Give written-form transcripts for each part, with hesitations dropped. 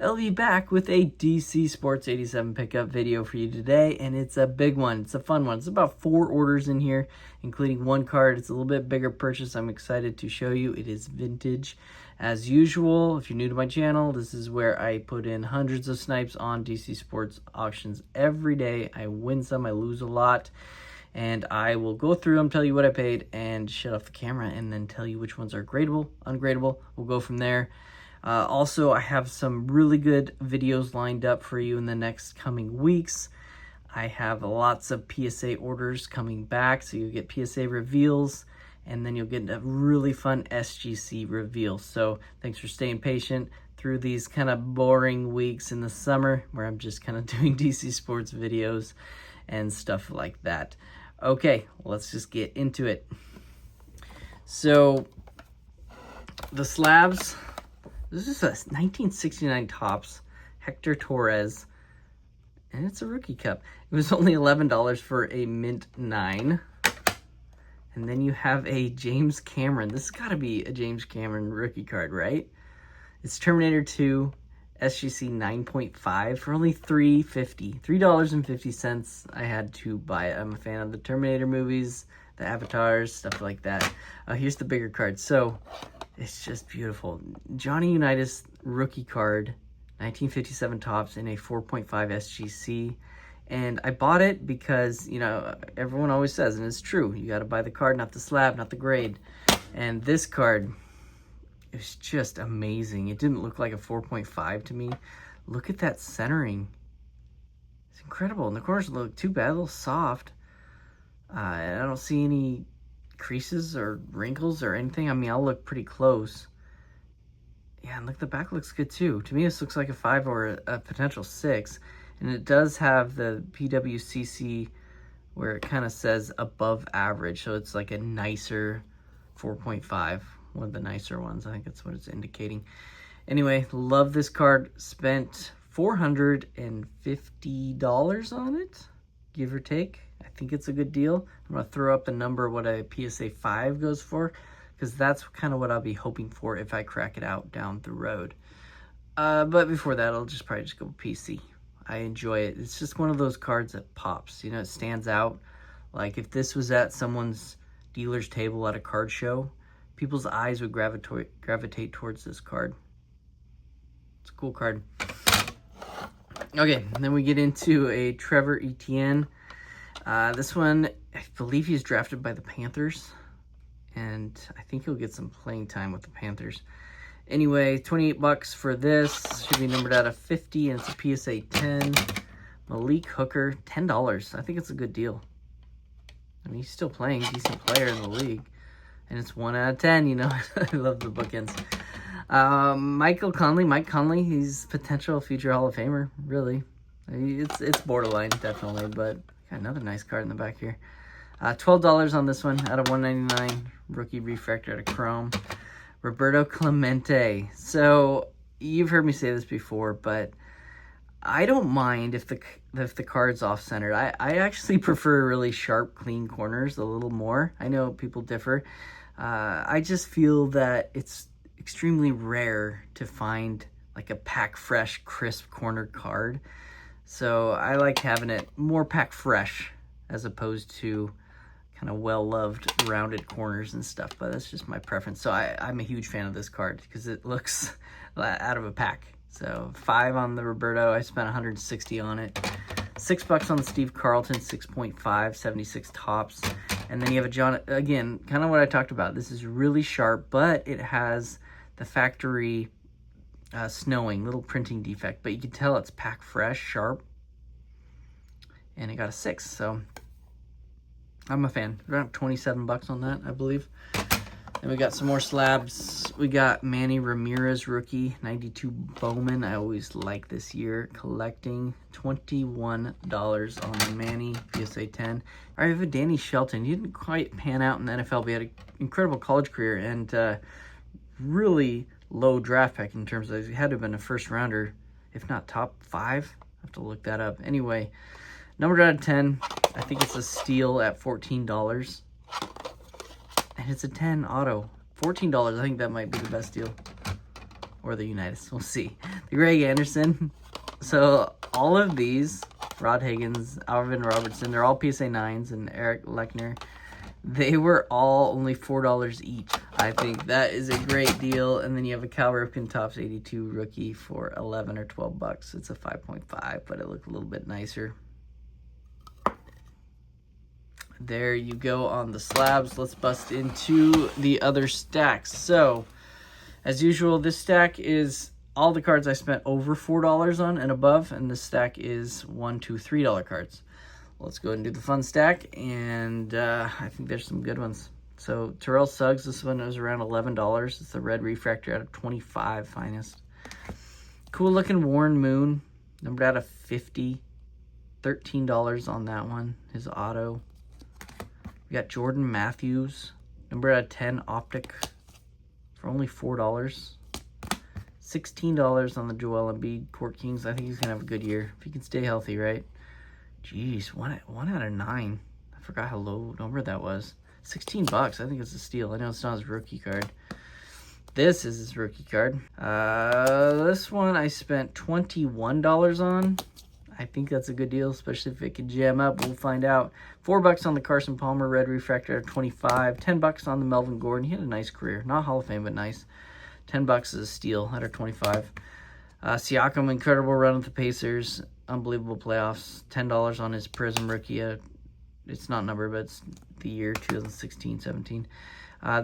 I'll be back with a DC Sports 87 pickup video for you today, and it's a big one. It's a fun one. It's about 4 orders in here, including 1 card. It's a little bit bigger purchase. I'm excited to show you. It is vintage. As usual, if you're new to my channel, this is where I put in hundreds of snipes on DC Sports auctions every day. I win some, I lose a lot, and I will go through them, tell you what I paid, and shut off the camera, and then tell you which ones are gradable, ungradable. We'll go from there. Also, I have some really good videos lined up for you in the next coming weeks. I have lots of PSA orders coming back, so you'll get PSA reveals, and then you'll get a really fun SGC reveal. So thanks for staying patient through these kind of boring weeks in the summer where I'm just kind of doing DC Sports videos and stuff like that. Okay, let's just get into it. So the slabs, this is a 1969 Topps Hector Torres, and it's a rookie cup. It was only $11 for a mint 9. And then you have a James Cameron. This has got to be a James Cameron rookie card, right? It's Terminator 2 SGC 9.5 for only $3.50. $3.50. I had to buy it. I'm a fan of the Terminator movies, the Avatars, stuff like that. Here's the bigger card. So it's just beautiful. Johnny Unitas rookie card, 1957 Topps in a 4.5 SGC. And I bought it because, you know, everyone always says, and it's true, you got to buy the card, not the slab, not the grade. And this card is just amazing. It didn't look like a 4.5 to me. Look at that centering. It's incredible. And the corners look too bad, a little soft. And I don't see any creases or wrinkles or anything. I mean, I'll look pretty close. Yeah, and look, the back looks good too. To me, this looks like a 5 or a potential 6. And it does have the PWCC where it kind of says above average. So it's like a nicer 4.5, one of the nicer ones. I think that's what it's indicating. Anyway, love this card. Spent $450 on it, give or take. I think it's a good deal. I'm going to throw up the number what a PSA 5 goes for, because that's kind of what I'll be hoping for if I crack it out down the road. But before that, I'll probably just go PC. I enjoy it. It's just one of those cards that pops. You know, it stands out. Like if this was at someone's dealer's table at a card show, people's eyes would gravitate towards this card. It's a cool card. Okay, and then we get into a Trevor Etienne. This one, I believe he's drafted by the Panthers, and I think he'll get some playing time with the Panthers. Anyway, $28 for this. Should be numbered out of 50, and it's a PSA 10. Malik Hooker, $10. I think it's a good deal. I mean, he's still playing, decent player in the league. And it's 1 out of 10, you know. I love the bookends. Mike Conley, he's potential future Hall of Famer, really. It's borderline, definitely, but got another nice card in the back here. $12 on this one, out of 199. Rookie refractor out of Chrome. Roberto Clemente. So you've heard me say this before, but I don't mind if the card's off-centered. I actually prefer really sharp, clean corners a little more. I know people differ. I just feel that it's extremely rare to find like a pack fresh, crisp corner card. So I like having it more pack fresh as opposed to kind of well-loved rounded corners and stuff, but that's just my preference. So I'm a huge fan of this card because it looks out of a pack. So 5 on the Roberto. I spent $160 on it. $6 on the Steve Carlton 6.5, 76 Topps. And then you have a John, again, kind of what I talked about. This is really sharp, but it has the factory snowing, little printing defect, but you can tell it's pack fresh, sharp, and it got a 6, so I'm a fan. Around $27 on that, I believe. And we got some more slabs. We got Manny Ramirez rookie, 92 Bowman. I always like this year. Collecting $21 on the Manny PSA 10. I have a Danny Shelton. He didn't quite pan out in the NFL, but he had an incredible college career and really low draft pick in terms of, he had to have been a first rounder, if not top 5. I have to look that up. Anyway, numbered out of 10. I think it's a steal at $14. And it's a 10 auto. $14, I think that might be the best deal. or the United. We'll see. The Greg Anderson. So all of these, Rod Higgins, Alvin Robertson, they're all PSA 9s, and Eric Lechner. They were all only $4 each. I think that is a great deal. And then you have a Cal Ripken Topps 82 rookie for 11 or 12 bucks. It's a 5.5, but it looked a little bit nicer. There you go on the slabs. Let's bust into the other stacks. So, as usual, this stack is all the cards I spent over $4 on and above, and this stack is $1, $2, $3 cards. Let's go ahead and do the fun stack, and I think there's some good ones. So, Terrell Suggs, this one was around $11. It's the red refractor out of 25 finest. Cool looking Warren Moon, numbered out of 50. $13 on that one, his auto. We got Jordan Matthews, number out of 10 optic for only $4. $16 on the Joel Embiid Court Kings. I think he's going to have a good year if he can stay healthy, right? Jeez, one out of 9. I forgot how low number that was. 16 bucks. I think it's a steal. I know it's not his rookie card. This is his rookie card. This one I spent $21 on. I think that's a good deal, especially if it can jam up. We'll find out. $4 on the Carson Palmer red refractor at 25. $10 on the Melvin Gordon. He had a nice career. Not Hall of Fame, but nice. $10 is a steal at 25. Siakam, incredible run with the Pacers. Unbelievable playoffs. $10 on his Prism rookie. It's not numbered, but it's the year 2016-17.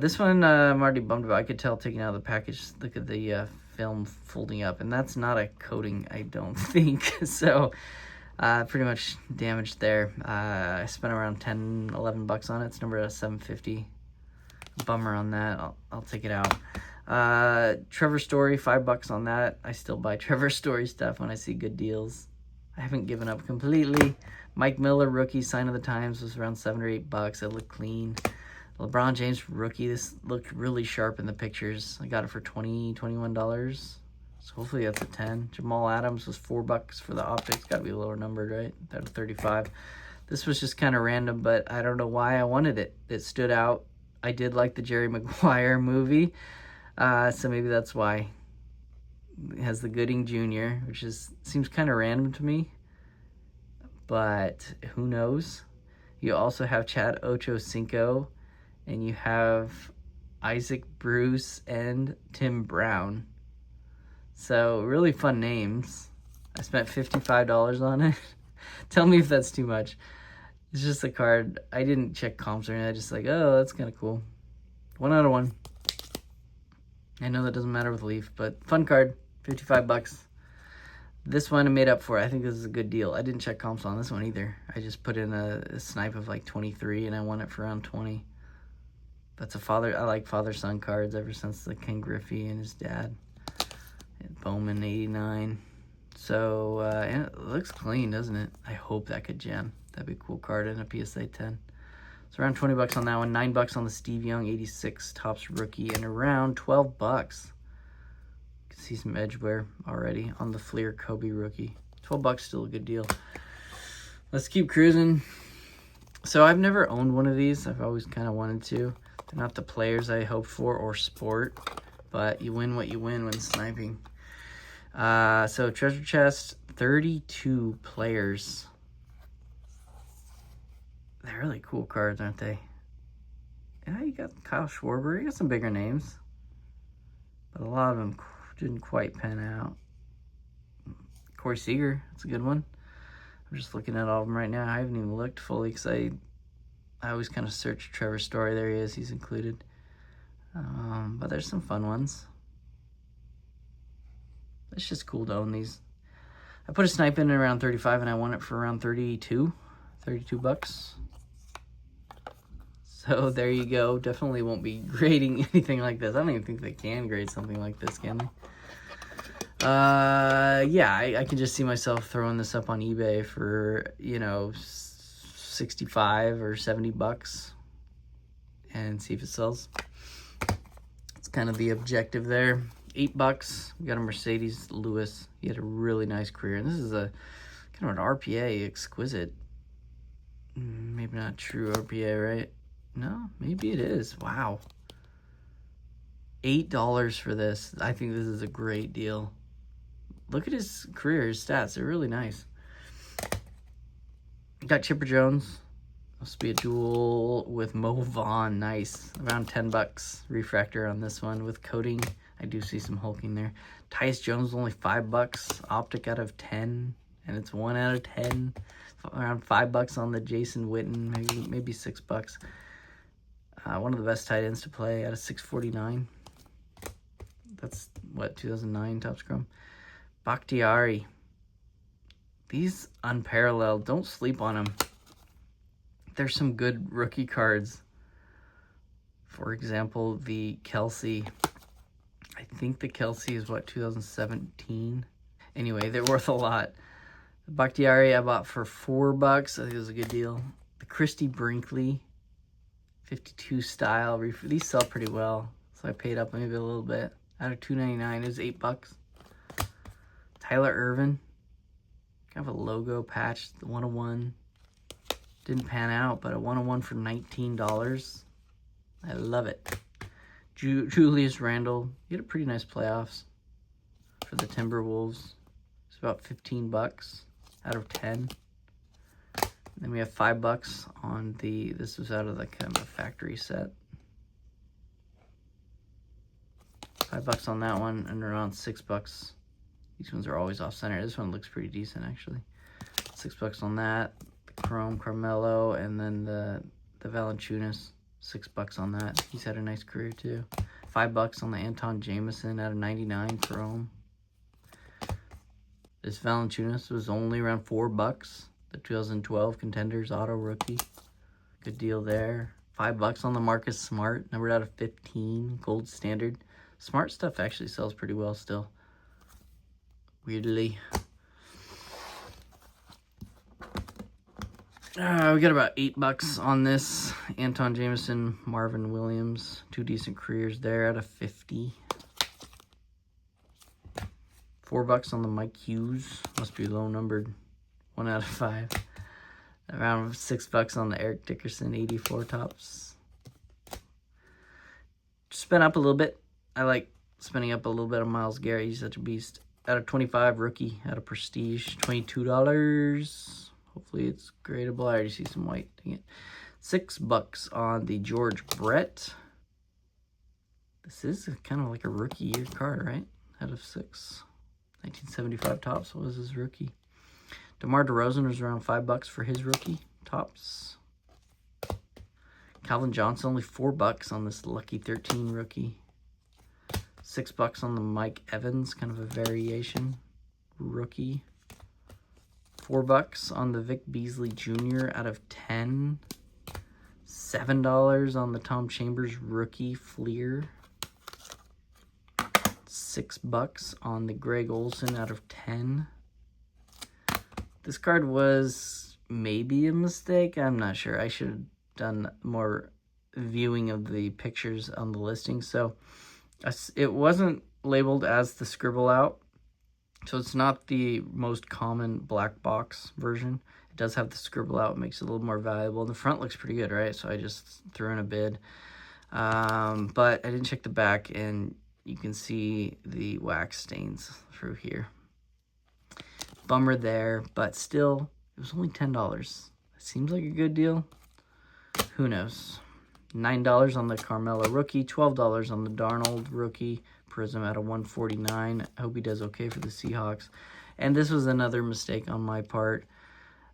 This one I'm already bummed about. I could tell taking out of the package. Look at the film folding up, and that's not a coating, I don't think. So pretty much damaged there. I spent around $10-11 on it. It's numbered at 750. Bummer on that. I'll take it out. Trevor Story, $5 on that. I still buy Trevor Story stuff when I see good deals. I haven't given up completely. Mike Miller rookie, sign of the times, was around $7 or $8. It looked clean. LeBron James rookie, this looked really sharp in the pictures. I got it for $21. So hopefully that's a 10. Jamal Adams was $4 for the optics. Got to be lower numbered, right? That was 35. This was just kind of random, but I don't know why I wanted it. It stood out. I did like the Jerry Maguire movie, so maybe that's why. It has the Gooding Jr., which seems kind of random to me, but who knows? You also have Chad Ochocinco, and you have Isaac Bruce and Tim Brown. So really fun names. I spent $55 on it. Tell me if that's too much. It's just a card. I didn't check comps or anything. I just like, oh, that's kind of cool. 1 out of 1. I know that doesn't matter with Leaf, but fun card. $55. This one I made up for. I think this is a good deal. I didn't check comps on this one either. I just put in a snipe of like 23, and I won it for around 20. That's a father. I like father-son cards ever since the Ken Griffey and his dad. And Bowman 89. So and it looks clean, doesn't it? I hope that could jam. That'd be a cool card in a PSA 10. It's around $20 on that one. $9 on the Steve Young 86 Topps rookie, and around $12. You can see some edge wear already on the Fleer Kobe rookie. $12 still a good deal. Let's keep cruising. So I've never owned one of these. I've always kind of wanted to. They're not the players I hoped for or sport, but you win what you win when sniping. So treasure chest, 32 players. They're really cool cards, aren't they? Yeah, you got Kyle Schwarber. You got some bigger names, but a lot of them didn't quite pan out. Corey Seager, that's a good one. I'm just looking at all of them right now. I haven't even looked fully because I always kind of search Trevor Story. There he is. He's included. But there's some fun ones. It's just cool to own these. I put a snipe in at around 35, and I won it for around $32 bucks. So there you go. Definitely won't be grading anything like this. I don't even think they can grade something like this, can they? Yeah, I can just see myself throwing this up on eBay for, 65 or $70 and see if it sells. It's kind of the objective there. $8. We got a Mercedes Lewis. He had a really nice career, and this is a kind of an RPA exquisite. Maybe not true RPA, right? No, maybe it is. Wow. $8 for this. I think this is a great deal. Look at his career, his stats. They're really nice. Got Chipper Jones. Must be a duel with Mo Vaughn. Nice. Around 10 bucks. Refractor on this one with coating. I do see some hulking there. Tyus Jones only 5 bucks. Optic out of 10. And it's 1 out of 10. Around 5 bucks on the Jason Witten. Maybe 6 bucks. One of the best tight ends to play out of 649. That's what, 2009 Topps Chrome. Bakhtiari. These unparalleled. Don't sleep on them. There's some good rookie cards. For example, the Kelsey. I think the Kelsey is what, 2017? Anyway, they're worth a lot. The Bakhtiari I bought for 4 bucks. I think it was a good deal. The Christie Brinkley 52 style. These sell pretty well. So I paid up maybe a little bit. Out of $2.99, it was 8 bucks. Tyler Irvin. Kind of a logo patch. The 101. Didn't pan out, but a 101 for $19. I love it. Julius Randle. He had a pretty nice playoffs for the Timberwolves. It's about 15 bucks out of 10. Then we have 5 bucks on the, this was out of the kind of a factory set. 5 bucks on that one, and around 6 bucks. These ones are always off center. This one looks pretty decent actually. 6 bucks on that. The Chrome Carmelo, and then the Valanciunas. 6 bucks on that. He's had a nice career too. 5 bucks on the Anton Jameson out of 99 Chrome. This Valanciunas was only around 4 bucks. The 2012 Contenders Auto Rookie. Good deal there. 5 bucks on the Marcus Smart, numbered out of 15, Gold Standard. Smart stuff actually sells pretty well still. Weirdly. We got about 8 bucks on this. Anton Jameson, Marvin Williams. 2 decent careers there out of 50. 4 bucks on the Mike Hughes. Must be low numbered. 1 out of 5. Around 6 bucks on the Eric Dickerson 84 Topps. Spent up a little bit. I like spending up a little bit on Myles Garrett. He's such a beast. Out of 25, rookie. Out of Prestige, $22. Hopefully it's gradable. I already see some white. Dang it. 6 bucks on the George Brett. This is kind of like a rookie year card, right? Out of 6. 1975 Topps. What was his rookie? DeMar DeRozan was around 5 bucks for his rookie Topps. Calvin Johnson, only 4 bucks on this Lucky 13 rookie. 6 bucks on the Mike Evans, kind of a variation rookie. 4 bucks on the Vic Beasley Jr. out of 10. $7 on the Tom Chambers rookie Fleer. 6 bucks on the Greg Olson out of 10. This card was maybe a mistake. I'm not sure. I should have done more viewing of the pictures on the listing. So it wasn't labeled as the scribble out. So it's not the most common black box version. It does have the scribble out. It makes it a little more valuable. The front looks pretty good, right? So I just threw in a bid. But I didn't check the back, and you can see the wax stains through here. Bummer there, but still, it was only $10. Seems like a good deal. Who knows? $9 on the Carmelo rookie, $12 on the Darnold rookie, Prism out of 149. I hope he does okay for the Seahawks. And this was another mistake on my part.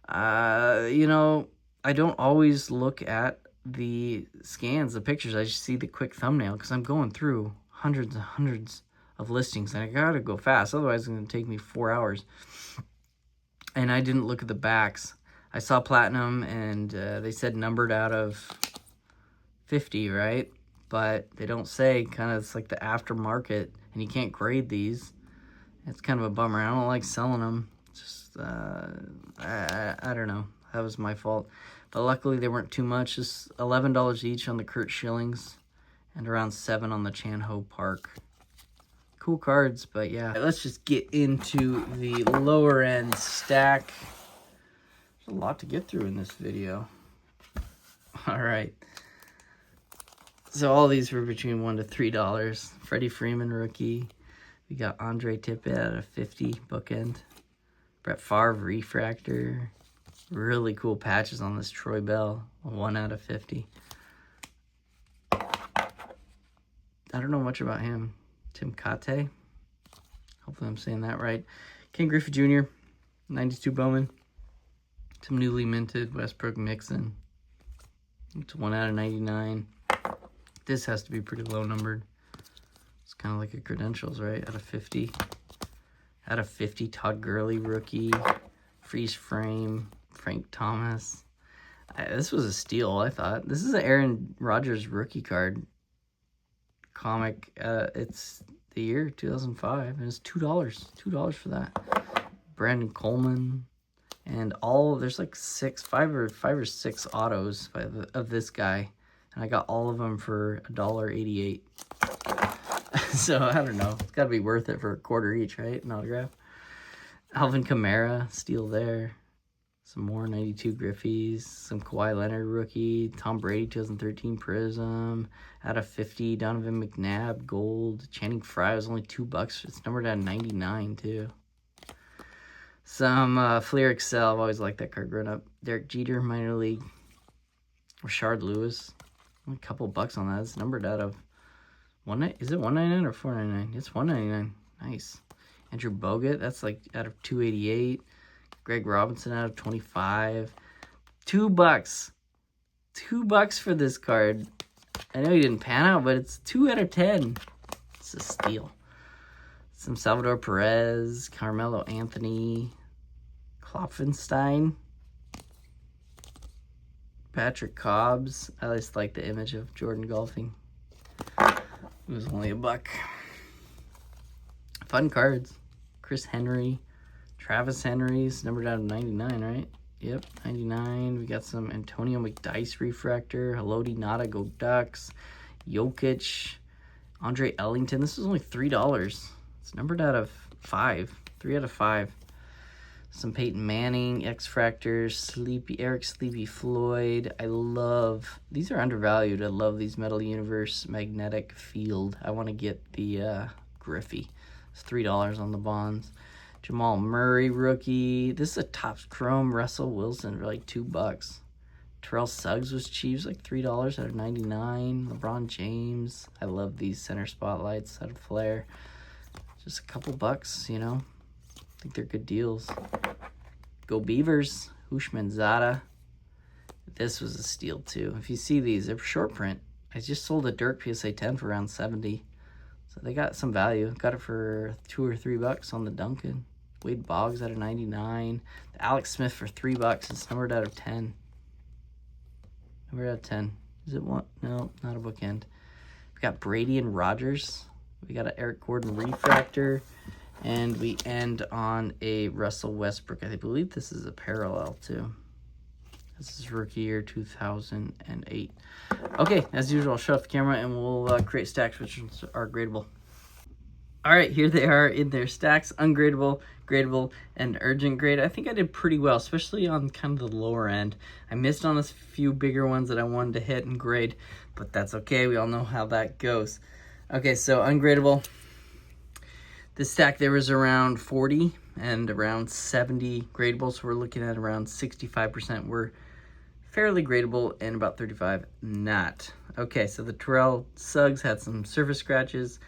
You know, I don't always look at the scans, the pictures. I just see the quick thumbnail because I'm going through hundreds and hundreds of listings, and I gotta go fast. Otherwise, it's gonna take me 4 hours. And I didn't look at the backs. I saw Platinum, and they said numbered out of 50, right? But they don't say, kind of, it's like the aftermarket, and you can't grade these. It's kind of a bummer. I don't like selling them. Just, I don't know. That was my fault. But luckily, they weren't too much. Just $11 each on the Kurt Schillings, and around $7 on the Chan Ho Park. Cool cards, but yeah. Let's just get into the lower end stack. There's a lot to get through in this video. All right. So all these were between $1 to $3. Freddie Freeman rookie. We got Andre Tippett at a 50 bookend. Brett Favre refractor. Really cool patches on this Troy Bell. 1 out of 50. I don't know much about him. Tim Kate. Hopefully I'm saying that right. Ken Griffey Jr. 92 Bowman. Some newly minted Westbrook Mixon. It's 1 out of 99. This has to be pretty low numbered. It's kind of like a credentials, right? Out of 50. Out of 50, Todd Gurley rookie. Freeze frame. Frank Thomas. This was a steal, I thought. This is an Aaron Rodgers rookie card comic. It's the year 2005, and it's $2 for that. Brandon Coleman, and there's like five or six autos of this guy, and I got all of them for $1.88. So I don't know, it's got to be worth it for a quarter each, right? An autograph. Alvin Kamara steal there. Some more 92 Griffies, some Kawhi Leonard rookie, Tom Brady 2013 Prism, out of 50, Donovan McNabb gold, Channing Frye was only $2. It's numbered at 99 too. Some Fleer Excel, I've always liked that card growing up. Derek Jeter minor league, Rashard Lewis, only a couple bucks on that. It's numbered out of is it $199 or $499? It's $199. Nice. Andrew Bogut, that's like out of 288. Greg Robinson out of 25. $2. $2 for this card. I know he didn't pan out, but it's 2 out of 10. It's a steal. Some Salvador Perez, Carmelo Anthony, Klopfenstein, Patrick Cobbs. I just like the image of Jordan golfing. It was only $1. Fun cards. Chris Henry. Travis Henry's numbered out of 99, right? Yep, 99. We got some Antonio McDyess refractor. Haloti Ngata, go Ducks. Jokic. Andre Ellington. This is only $3. It's numbered out of 5. 3 out of 5. Some Peyton Manning, X-Fractors, Eric Sleepy Floyd. These are undervalued. I love these Metal Universe Magnetic Field. I want to get the Griffey. It's $3 on the bonds. Jamal Murray rookie. This is a Topps Chrome Russell Wilson for like $2. Terrell Suggs was cheap. It was like $3 out of 99. LeBron James. I love these center spotlights out of Flair. Just a couple bucks, you know. I think they're good deals. Go Beavers. Hushman Zada. This was a steal too. If you see these, they're short print. I just sold a Dirk PSA 10 for around 70. So they got some value. Got it for $2 or $3 on the Duncan. Wade Boggs out of 99. The Alex Smith for $3. It's numbered out of 10. Numbered out of 10. Is it one? No, not a bookend. We got Brady and Rogers. We got an Eric Gordon refractor. And we end on a Russell Westbrook. I believe this is a parallel too. This is rookie year 2008. Okay, as usual, I'll shut off the camera and we'll create stacks which are gradable. All right, here they are in their stacks: ungradable, gradable, and urgent grade. I think I did pretty well, especially on kind of the lower end. I missed on a few bigger ones that I wanted to hit and grade, but that's okay. We all know how that goes. Okay, so ungradable. This stack there was around 40 and around 70 gradable, so we're looking at around 65% were fairly gradable and about 35 not. Okay, so the Terrell Suggs had some surface scratches,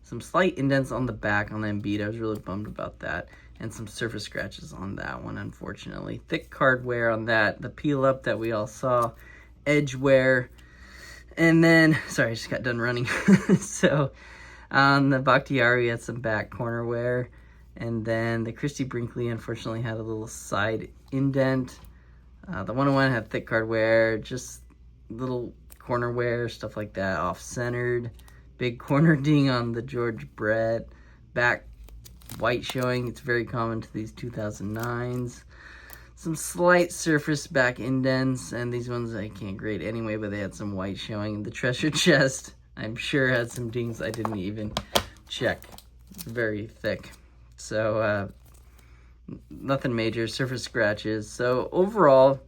some slight indents on the back on the Embiid. I was really bummed about that, and some surface scratches on that one, unfortunately. Thick card wear on that, the peel up that we all saw, edge wear, and then, sorry, I just got done running. So on the Bakhtiari had some back corner wear, and then the Christie Brinkley unfortunately had a little side indent. The 101 had thick card wear, just little corner wear, stuff like that, off-centered. Big corner ding on the George Brett. Back white showing, it's very common to these 2009s. Some slight surface back indents, and these ones I can't grade anyway, but they had some white showing. The treasure chest, I'm sure, had some dings I didn't even check. Very thick. So, nothing major, surface scratches. So, overall,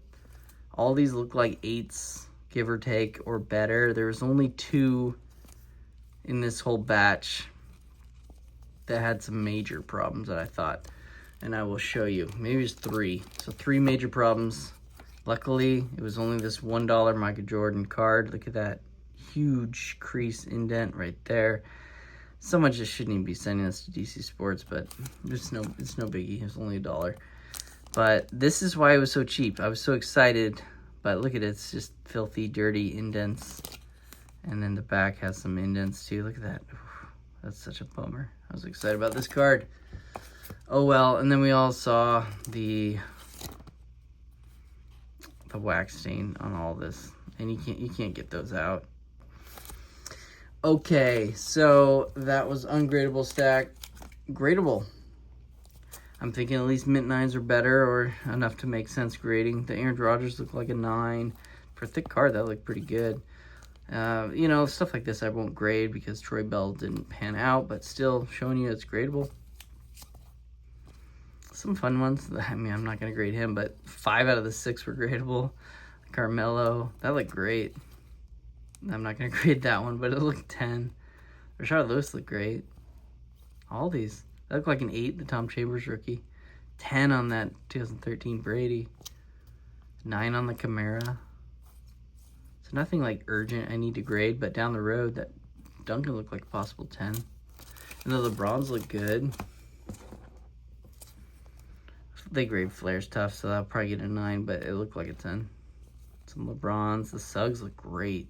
all these look like 8s. give or take, or better. There was only 2 in this whole batch that had some major problems that I thought, and I will show you. Maybe it's 3. So 3 major problems. Luckily, it was only this $1 Michael Jordan card. Look at that huge crease indent right there. Someone just shouldn't even be sending this to DC Sports, but it's no biggie. It's only $1. But this is why it was so cheap. I was so excited, but look at it. It's just filthy, dirty indents. And then the back has some indents too. Look at that. That's such a bummer. I was excited about this card. Oh well, and then we all saw the wax stain on all this. And you can't get those out. Okay, so that was ungradable stack. Gradable. I'm thinking at least mint 9s are better, or enough to make sense grading. The Aaron Rodgers looked like a 9. For a thick card, that looked pretty good. You know, stuff like this I won't grade because Troy Bell didn't pan out, but still showing you it's gradable. Some fun ones. I mean, I'm not going to grade him, but 5 out of the 6 were gradable. Carmelo, that looked great. I'm not going to grade that one, but it looked 10. Rashard Lewis looked great. All these. That looked like an 8, the Tom Chambers rookie. 10 on that 2013 Brady. 9 on the Camara. So nothing like urgent I need to grade, but down the road, that Duncan looked like a possible 10. And the LeBrons look good. They grade Flair's tough, so I'll probably get a 9, but it looked like a 10. Some LeBrons. The Suggs look great.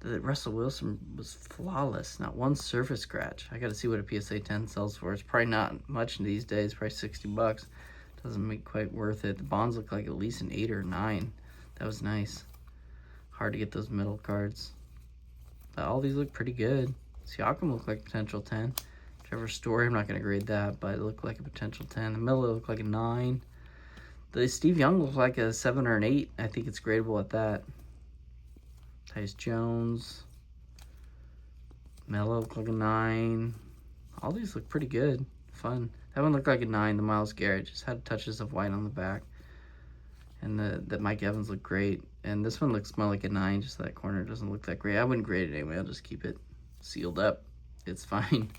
The Russell Wilson was flawless. Not one surface scratch. I got to see what a PSA 10 sells for. It's probably not much these days. Probably $60. Doesn't make quite worth it. The Bonds look like at least an 8 or 9. That was nice. Hard to get those middle cards. But all these look pretty good. Siakam looked like a potential 10. Trevor Story, I'm not going to grade that, but it looked like a potential 10. The Miller looked like a 9. The Steve Young looked like a 7 or an 8. I think it's gradable at that. Tyus Jones. Melo looked like a 9. All these look pretty good. Fun. That one looked like a 9. The Myles Garrett just had touches of white on the back. And the Mike Evans looked great. And this one looks more like a 9. Just that corner doesn't look that great. I wouldn't grade it anyway. I'll just keep it sealed up. It's fine.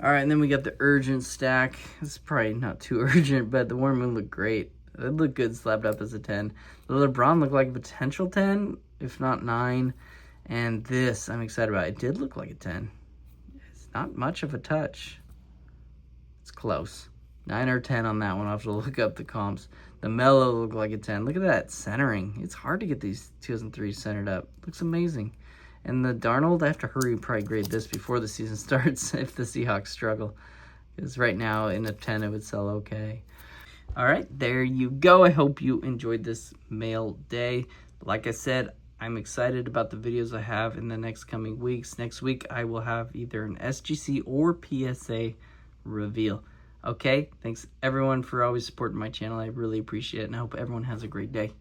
All right, and then we got the urgent stack. It's probably not too urgent, but the Warren Moon looked great. It looked good slapped up as a 10. The LeBron looked like a potential 10, if not 9. And this, I'm excited about. It did look like a 10. It's not much of a touch. It's close. 9 or 10 on that one. I'll have to look up the comps. The Melo looked like a 10. Look at that centering. It's hard to get these 2003s centered up. Looks amazing. And the Darnold, I have to hurry and probably grade this before the season starts if the Seahawks struggle. Because right now, in a 10, it would sell okay. All right, there you go. I hope you enjoyed this mail day. Like I said, I'm excited about the videos I have in the next coming weeks. Next week, I will have either an SGC or PSA reveal. Okay, thanks everyone for always supporting my channel. I really appreciate it, and I hope everyone has a great day.